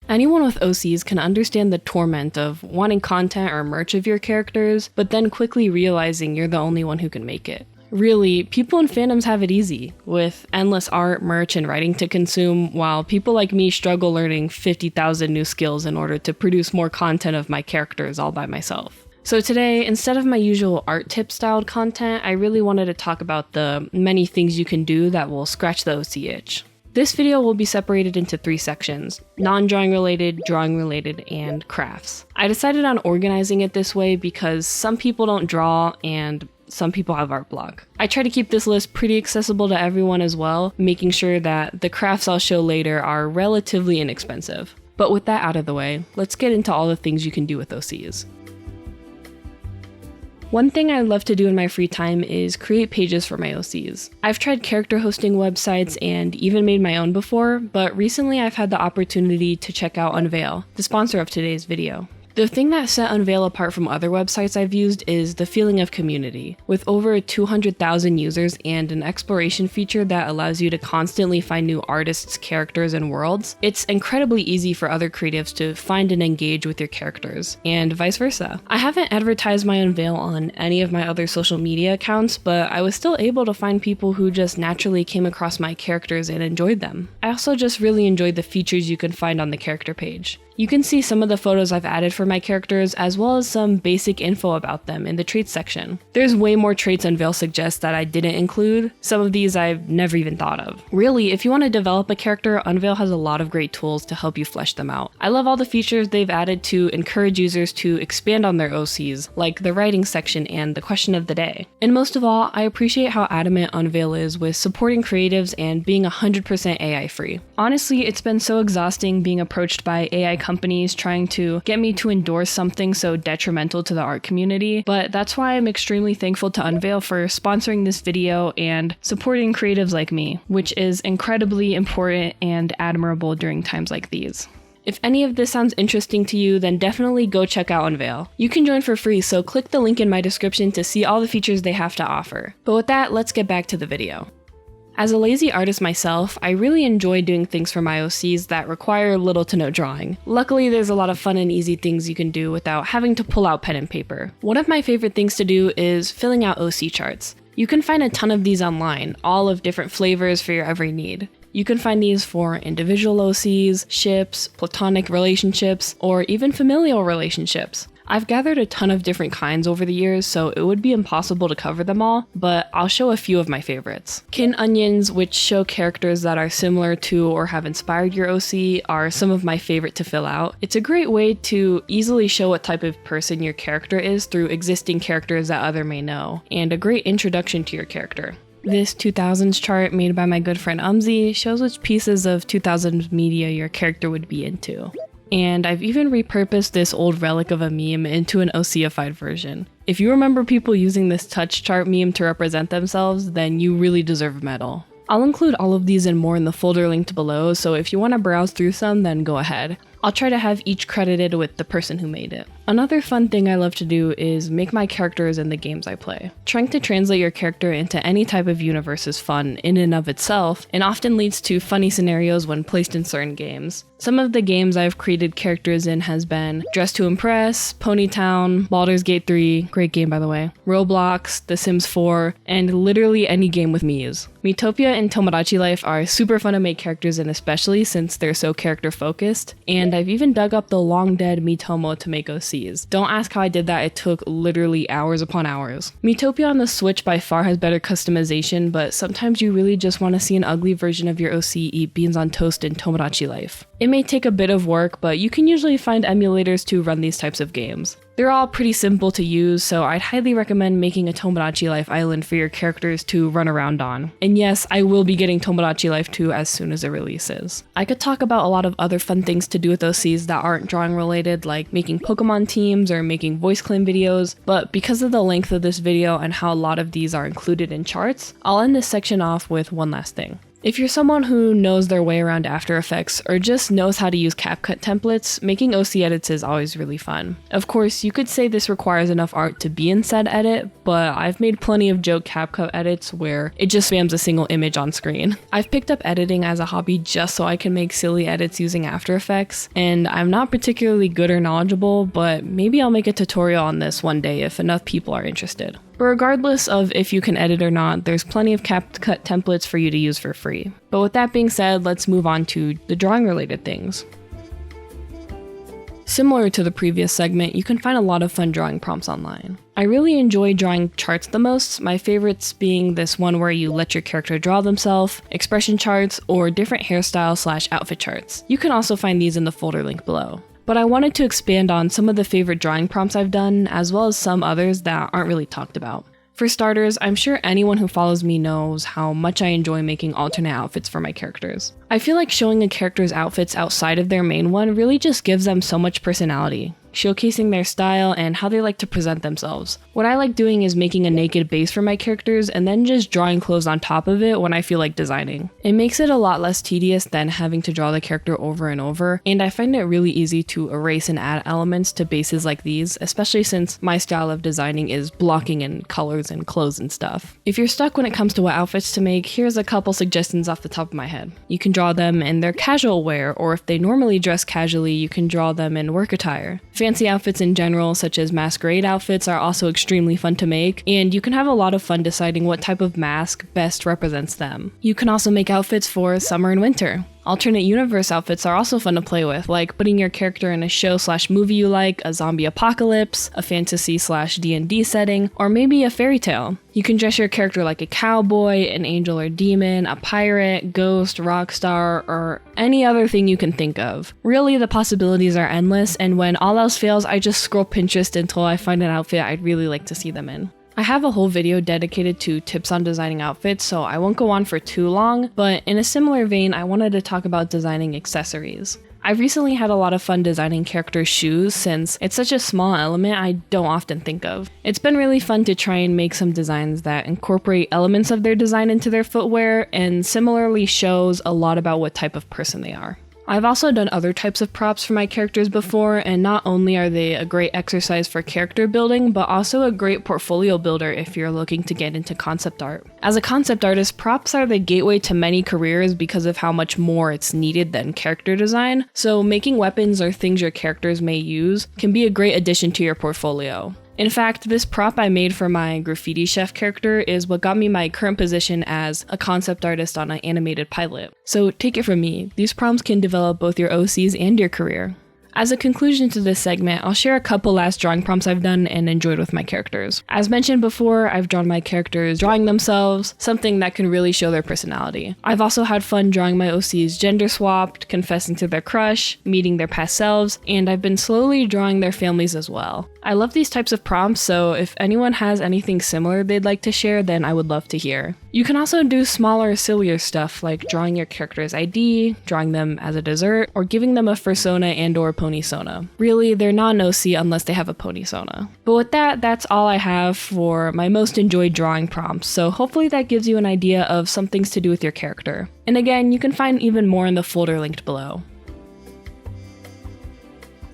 Anyone with OCs can understand the torment of wanting content or merch of your characters, but then quickly realizing you're the only one who can make it. Really, people in fandoms have it easy, with endless art, merch, and writing to consume, while people like me struggle learning 50,000 new skills in order to produce more content of my characters all by myself. So today, instead of my usual art tip styled content, I really wanted to talk about the many things you can do that will scratch the OC itch. This video will be separated into 3 sections: non-drawing related, drawing related, and crafts. I decided on organizing it this way because some people don't draw and some people have art block. I try to keep this list pretty accessible to everyone as well, making sure that the crafts I'll show later are relatively inexpensive. But with that out of the way, let's get into all the things you can do with OCs. One thing I love to do in my free time is create pages for my OCs. I've tried character hosting websites and even made my own before, but recently I've had the opportunity to check out Unveil, the sponsor of today's video. The thing that set Unveil apart from other websites I've used is the feeling of community. With over 200,000 users and an exploration feature that allows you to constantly find new artists, characters, and worlds, it's incredibly easy for other creatives to find and engage with your characters, and vice versa. I haven't advertised my Unveil on any of my other social media accounts, but I was still able to find people who just naturally came across my characters and enjoyed them. I also just really enjoyed the features you can find on the character page. You can see some of the photos I've added for my characters, as well as some basic info about them in the traits section. There's way more traits Unveil suggests that I didn't include. Some of these I've never even thought of. Really, if you want to develop a character, Unveil has a lot of great tools to help you flesh them out. I love all the features they've added to encourage users to expand on their OCs, like the writing section and the question of the day. And most of all, I appreciate how adamant Unveil is with supporting creatives and being 100% AI free. Honestly, it's been so exhausting being approached by AI companies trying to get me to endorse something so detrimental to the art community, but that's why I'm extremely thankful to Unveil for sponsoring this video and supporting creatives like me, which is incredibly important and admirable during times like these. If any of this sounds interesting to you, then definitely go check out Unveil. You can join for free, so click the link in my description to see all the features they have to offer. But with that, let's get back to the video. As a lazy artist myself, I really enjoy doing things for my OCs that require little to no drawing. Luckily, there's a lot of fun and easy things you can do without having to pull out pen and paper. One of my favorite things to do is filling out OC charts. You can find a ton of these online, all of different flavors for your every need. You can find these for individual OCs, ships, platonic relationships, or even familial relationships. I've gathered a ton of different kinds over the years, so it would be impossible to cover them all, but I'll show a few of my favorites. Kin onions, which show characters that are similar to or have inspired your OC, are some of my favorite to fill out. It's a great way to easily show what type of person your character is through existing characters that others may know, and a great introduction to your character. This 2000s chart made by my good friend Umzi shows which pieces of 2000s media your character would be into. And I've even repurposed this old relic of a meme into an OC-ified version. If you remember people using this touch chart meme to represent themselves, then you really deserve a medal. I'll include all of these and more in the folder linked below, so if you want to browse through some, then go ahead. I'll try to have each credited with the person who made it. Another fun thing I love to do is make my characters in the games I play. Trying to translate your character into any type of universe is fun in and of itself, and often leads to funny scenarios when placed in certain games. Some of the games I've created characters in has been Dress to Impress, Ponytown, Baldur's Gate 3, great game by the way, Roblox, The Sims 4, and literally any game with Mii's. Miitopia and Tomodachi Life are super fun to make characters in, especially since they're so character focused, and I've even dug up the long dead Miitomo to make OCs. Don't ask how I did that, it took literally hours upon hours. Miitopia on the Switch by far has better customization, but sometimes you really just want to see an ugly version of your OC eat beans on toast in Tomodachi Life. It may take a bit of work, but you can usually find emulators to run these types of games. They're all pretty simple to use, so I'd highly recommend making a Tomodachi Life island for your characters to run around on. And yes, I will be getting Tomodachi Life 2 as soon as it releases. I could talk about a lot of other fun things to do with OCs that aren't drawing related, like making Pokemon teams or making voice claim videos, but because of the length of this video and how a lot of these are included in charts, I'll end this section off with one last thing. If you're someone who knows their way around After Effects or just knows how to use CapCut templates, making OC edits is always really fun. Of course, you could say this requires enough art to be in said edit, but I've made plenty of joke CapCut edits where it just spams a single image on screen. I've picked up editing as a hobby just so I can make silly edits using After Effects, and I'm not particularly good or knowledgeable, but maybe I'll make a tutorial on this one day if enough people are interested. But regardless of if you can edit or not, there's plenty of CapCut templates for you to use for free. But with that being said, let's move on to the drawing related things. Similar to the previous segment, you can find a lot of fun drawing prompts online. I really enjoy drawing charts the most, my favorites being this one where you let your character draw themselves, expression charts, or different hairstyle/outfit charts. You can also find these in the folder link below. But I wanted to expand on some of the favorite drawing prompts I've done, as well as some others that aren't really talked about. For starters, I'm sure anyone who follows me knows how much I enjoy making alternate outfits for my characters. I feel like showing a character's outfits outside of their main one really just gives them so much personality, showcasing their style and how they like to present themselves. What I like doing is making a naked base for my characters and then just drawing clothes on top of it when I feel like designing. It makes it a lot less tedious than having to draw the character over and over, and I find it really easy to erase and add elements to bases like these, especially since my style of designing is blocking in colors and clothes and stuff. If you're stuck when it comes to what outfits to make, here's a couple suggestions off the top of my head. You can draw them in their casual wear, or if they normally dress casually, you can draw them in work attire. Fancy outfits in general, such as masquerade outfits, are also extremely fun to make, and you can have a lot of fun deciding what type of mask best represents them. You can also make outfits for summer and winter. Alternate universe outfits are also fun to play with, like putting your character in a show/movie you like, a zombie apocalypse, a fantasy/D&D setting, or maybe a fairy tale. You can dress your character like a cowboy, an angel or demon, a pirate, ghost, rock star, or any other thing you can think of. Really, the possibilities are endless, and when all else fails, I just scroll Pinterest until I find an outfit I'd really like to see them in. I have a whole video dedicated to tips on designing outfits, so I won't go on for too long, but in a similar vein, I wanted to talk about designing accessories. I've recently had a lot of fun designing characters' shoes since it's such a small element I don't often think of. It's been really fun to try and make some designs that incorporate elements of their design into their footwear and similarly shows a lot about what type of person they are. I've also done other types of props for my characters before, and not only are they a great exercise for character building, but also a great portfolio builder if you're looking to get into concept art. As a concept artist, props are the gateway to many careers because of how much more it's needed than character design, so making weapons or things your characters may use can be a great addition to your portfolio. In fact, this prop I made for my graffiti chef character is what got me my current position as a concept artist on an animated pilot. So take it from me, these prompts can develop both your OCs and your career. As a conclusion to this segment, I'll share a couple last drawing prompts I've done and enjoyed with my characters. As mentioned before, I've drawn my characters drawing themselves, something that can really show their personality. I've also had fun drawing my OCs gender swapped, confessing to their crush, meeting their past selves, and I've been slowly drawing their families as well. I love these types of prompts, so if anyone has anything similar they'd like to share, then I would love to hear. You can also do smaller, sillier stuff like drawing your character's ID, drawing them as a dessert, or giving them a fursona and/or pony-sona. Really, they're not an OC unless they have a pony-sona. But with that, that's all I have for my most enjoyed drawing prompts, so hopefully that gives you an idea of some things to do with your character. And again, you can find even more in the folder linked below.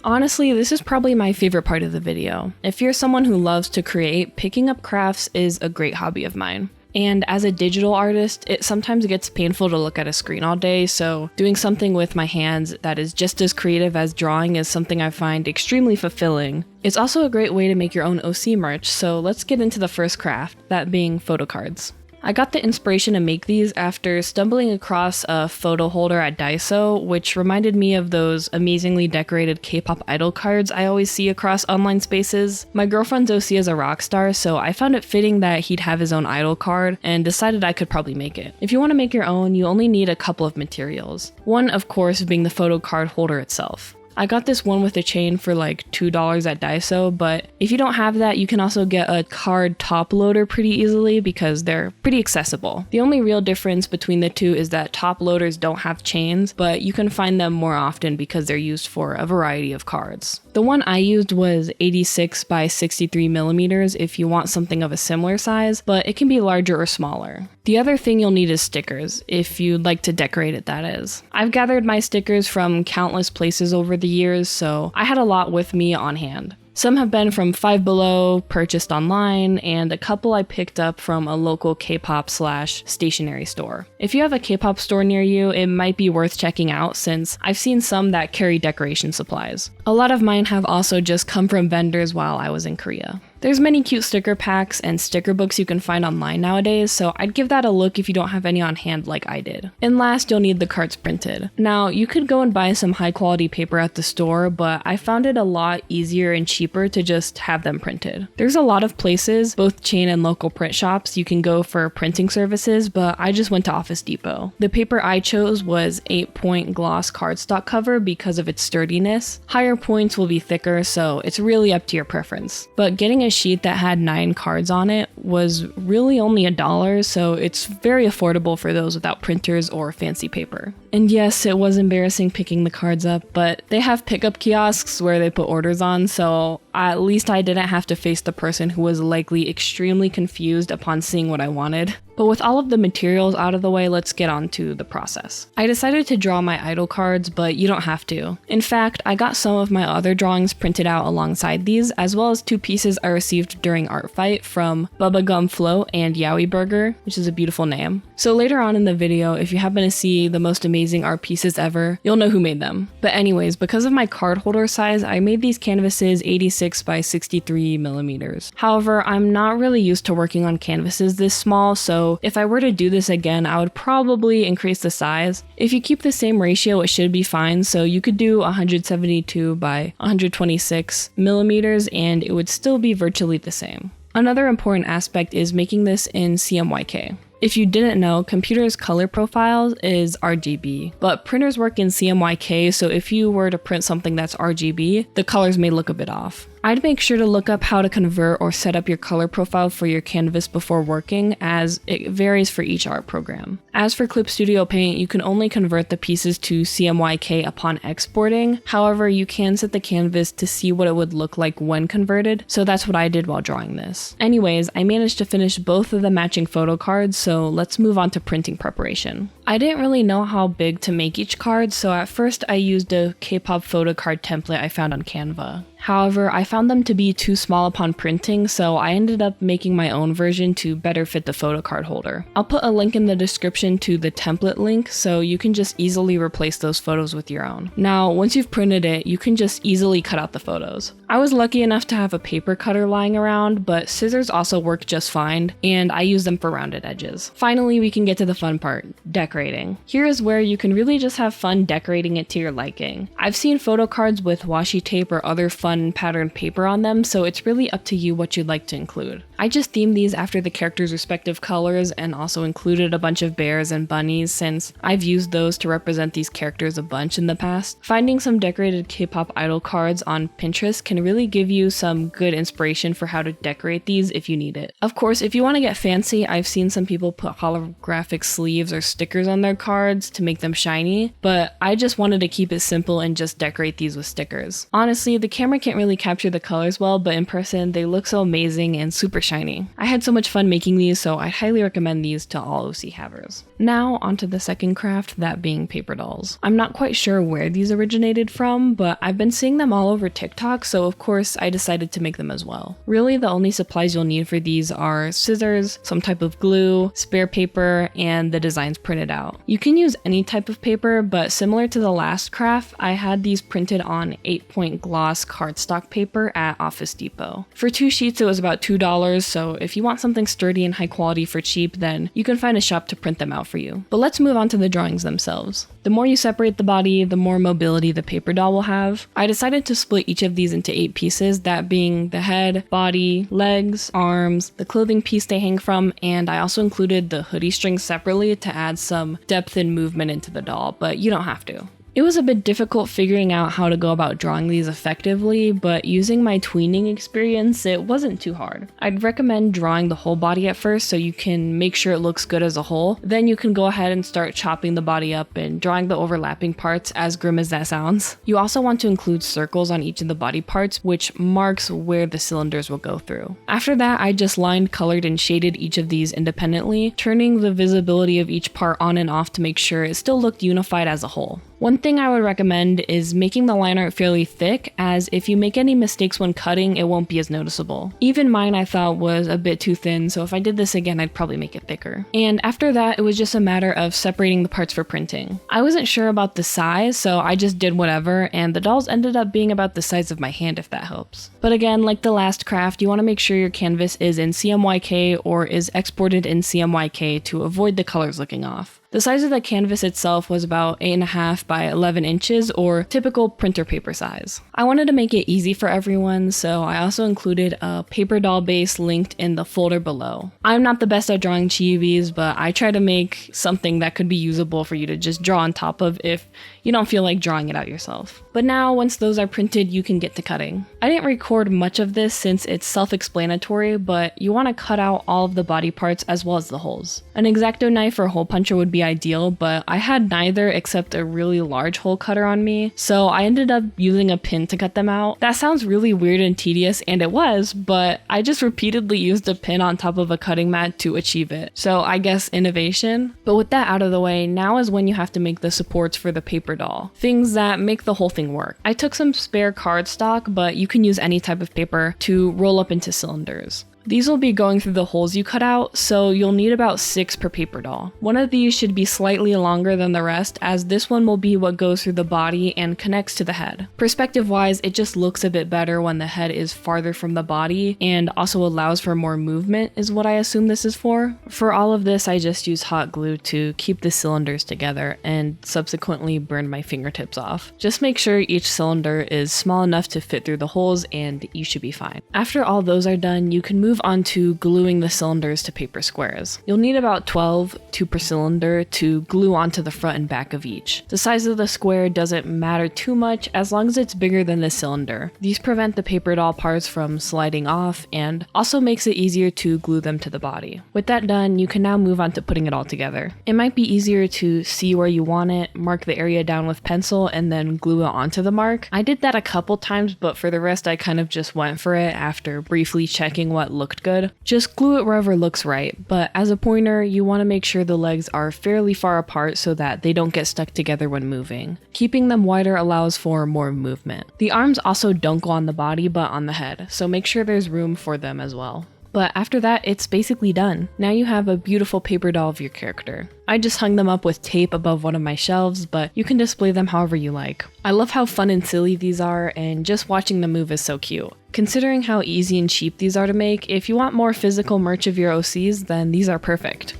Honestly, this is probably my favorite part of the video. If you're someone who loves to create, picking up crafts is a great hobby of mine. And as a digital artist, it sometimes gets painful to look at a screen all day, so doing something with my hands that is just as creative as drawing is something I find extremely fulfilling. It's also a great way to make your own OC merch, so let's get into the first craft, that being photocards. I got the inspiration to make these after stumbling across a photo holder at Daiso, which reminded me of those amazingly decorated K-pop idol cards I always see across online spaces. My girlfriend's OC is a rock star, so I found it fitting that he'd have his own idol card and decided I could probably make it. If you want to make your own, you only need a couple of materials. One, of course, being the photo card holder itself. I got this one with a chain for like $2 at Daiso, but if you don't have that, you can also get a card top loader pretty easily because they're pretty accessible. The only real difference between the two is that top loaders don't have chains, but you can find them more often because they're used for a variety of cards. The one I used was 86 by 63 millimeters if you want something of a similar size, but it can be larger or smaller. The other thing you'll need is stickers, if you'd like to decorate it, that is. I've gathered my stickers from countless places over the years, so I had a lot with me on hand. Some have been from Five Below, purchased online, and a couple I picked up from a local K-pop/stationery store. If you have a K-pop store near you, it might be worth checking out since I've seen some that carry decoration supplies. A lot of mine have also just come from vendors while I was in Korea. There's many cute sticker packs and sticker books you can find online nowadays, so I'd give that a look if you don't have any on hand like I did. And last, you'll need the cards printed. Now, you could go and buy some high quality paper at the store, but I found it a lot easier and cheaper to just have them printed. There's a lot of places, both chain and local print shops, you can go for printing services, but I just went to Office Depot. The paper I chose was 8-point gloss cardstock cover because of its sturdiness. Higher points will be thicker, so it's really up to your preference. But getting a sheet that had 9 cards on it was really only $1, so it's very affordable for those without printers or fancy paper. And yes, it was embarrassing picking the cards up, but they have pickup kiosks where they put orders on, so at least I didn't have to face the person who was likely extremely confused upon seeing what I wanted. But with all of the materials out of the way, let's get on to the process. I decided to draw my idol cards, but you don't have to. In fact, I got some of my other drawings printed out alongside these, as well as 2 pieces I received during Art Fight from Bubba Gum Float and Yowie Burger, which is a beautiful name. So later on in the video, if you happen to see the most amazing art pieces ever, you'll know who made them. But anyways, because of my card holder size, I made these canvases 86 by 63 millimeters. However, I'm not really used to working on canvases this small, so if I were to do this again, I would probably increase the size. If you keep the same ratio, it should be fine, so you could do 172 by 126 millimeters and it would still be virtually the same. Another important aspect is making this in CMYK. If you didn't know, computers' color profiles is RGB, but printers work in CMYK, so if you were to print something that's RGB, the colors may look a bit off. I'd make sure to look up how to convert or set up your color profile for your canvas before working, as it varies for each art program. As for Clip Studio Paint, you can only convert the pieces to CMYK upon exporting. However, you can set the canvas to see what it would look like when converted, so that's what I did while drawing this. Anyways, I managed to finish both of the matching photo cards, so let's move on to printing preparation. I didn't really know how big to make each card, so at first I used a K-pop Photocard template I found on Canva. However, I found them to be too small upon printing, so I ended up making my own version to better fit the photocard holder. I'll put a link in the description to the template link so you can just easily replace those photos with your own. Now, once you've printed it, you can just easily cut out the photos. I was lucky enough to have a paper cutter lying around, but scissors also work just fine, and I use them for rounded edges. Finally, we can get to the fun part, decorating. Here is where you can really just have fun decorating it to your liking. I've seen photocards with washi tape or other fun patterned paper on them, so it's really up to you what you'd like to include. I just themed these after the characters' respective colors and also included a bunch of bears and bunnies since I've used those to represent these characters a bunch in the past. Finding some decorated K-pop idol cards on Pinterest can really give you some good inspiration for how to decorate these if you need it. Of course, if you want to get fancy, I've seen some people put holographic sleeves or stickers on their cards to make them shiny, but I just wanted to keep it simple and just decorate these with stickers. Honestly, the camera can't really capture the colors well, but in person they look so amazing and super shiny. I had so much fun making these, so I highly recommend these to all OC havers. Now onto the second craft, that being paper dolls. I'm not quite sure where these originated from, but I've been seeing them all over TikTok, so of course I decided to make them as well. Really, the only supplies you'll need for these are scissors, some type of glue, spare paper, and the designs printed out. You can use any type of paper, but similar to the last craft, I had these printed on 8-point gloss cardstock paper at Office Depot. For 2 sheets it was about $2, so if you want something sturdy and high quality for cheap, then you can find a shop to print them out for you. But let's move on to the drawings themselves. The more you separate the body, the more mobility the paper doll will have. I decided to split each of these into 8 pieces, that being the head, body, legs, arms, the clothing piece they hang from, and I also included the hoodie string separately to add some depth and movement into the doll, but you don't have to. It was a bit difficult figuring out how to go about drawing these effectively, but using my tweening experience, it wasn't too hard. I'd recommend drawing the whole body at first so you can make sure it looks good as a whole. Then you can go ahead and start chopping the body up and drawing the overlapping parts, as grim as that sounds. You also want to include circles on each of the body parts, which marks where the cylinders will go through. After that, I just lined, colored, and shaded each of these independently, turning the visibility of each part on and off to make sure it still looked unified as a whole. One thing I would recommend is making the line art fairly thick, as if you make any mistakes when cutting, it won't be as noticeable. Even mine I thought was a bit too thin, so if I did this again, I'd probably make it thicker. And after that, it was just a matter of separating the parts for printing. I wasn't sure about the size, so I just did whatever, and the dolls ended up being about the size of my hand, if that helps. But again, like the last craft, you want to make sure your canvas is in CMYK or is exported in CMYK to avoid the colors looking off. The size of the canvas itself was about 8.5 by 11 inches, or typical printer paper size. I wanted to make it easy for everyone, so I also included a paper doll base linked in the folder below. I'm not the best at drawing chibis, but I try to make something that could be usable for you to just draw on top of if you don't feel like drawing it out yourself. But now, once those are printed, you can get to cutting. I didn't record much of this since it's self-explanatory, but you want to cut out all of the body parts as well as the holes. An X-Acto knife or hole puncher would be ideal, but I had neither except a really large hole cutter on me, so I ended up using a pin to cut them out. That sounds really weird and tedious, and it was, but I just repeatedly used a pin on top of a cutting mat to achieve it. So I guess innovation. But with that out of the way, now is when you have to make the supports for the paper doll. Things that make the whole thing work. I took some spare cardstock, but you can use any type of paper to roll up into cylinders. These will be going through the holes you cut out, so you'll need about 6 per paper doll. One of these should be slightly longer than the rest, as this one will be what goes through the body and connects to the head. Perspective-wise, it just looks a bit better when the head is farther from the body, and also allows for more movement, is what I assume this is for. For all of this, I just used hot glue to keep the cylinders together, and subsequently burned my fingertips off. Just make sure each cylinder is small enough to fit through the holes, and you should be fine. After all those are done, you can move on to gluing the cylinders to paper squares. You'll need about 12, 2 per cylinder, to glue onto the front and back of each. The size of the square doesn't matter too much as long as it's bigger than the cylinder. These prevent the paper doll parts from sliding off and also makes it easier to glue them to the body. With that done, you can now move on to putting it all together. It might be easier to see where you want it, mark the area down with pencil, and then glue it onto the mark. I did that a couple times, but for the rest I kind of just went for it after briefly checking what looked good. Just glue it wherever looks right, but as a pointer, you want to make sure the legs are fairly far apart so that they don't get stuck together when moving. Keeping them wider allows for more movement. The arms also don't go on the body but on the head, so make sure there's room for them as well. But after that, it's basically done. Now you have a beautiful paper doll of your character. I just hung them up with tape above one of my shelves, but you can display them however you like. I love how fun and silly these are, and just watching them move is so cute. Considering how easy and cheap these are to make, if you want more physical merch of your OCs, then these are perfect.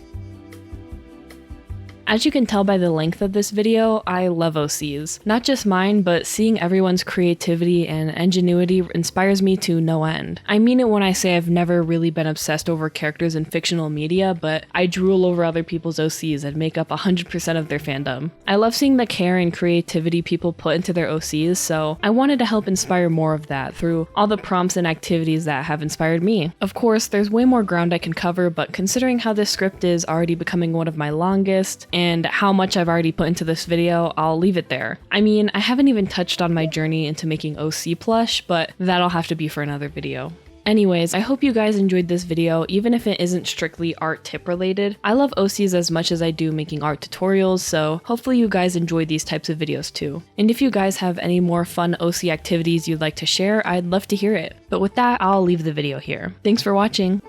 As you can tell by the length of this video, I love OCs. Not just mine, but seeing everyone's creativity and ingenuity inspires me to no end. I mean it when I say I've never really been obsessed over characters in fictional media, but I drool over other people's OCs and make up 100% of their fandom. I love seeing the care and creativity people put into their OCs, so I wanted to help inspire more of that through all the prompts and activities that have inspired me. Of course, there's way more ground I can cover, but considering how this script is already becoming one of my longest, and how much I've already put into this video, I'll leave it there. I mean, I haven't even touched on my journey into making OC plush, but that'll have to be for another video. Anyways, I hope you guys enjoyed this video, even if it isn't strictly art tip related. I love OCs as much as I do making art tutorials, so hopefully you guys enjoy these types of videos too. And if you guys have any more fun OC activities you'd like to share, I'd love to hear it. But with that, I'll leave the video here. Thanks for watching!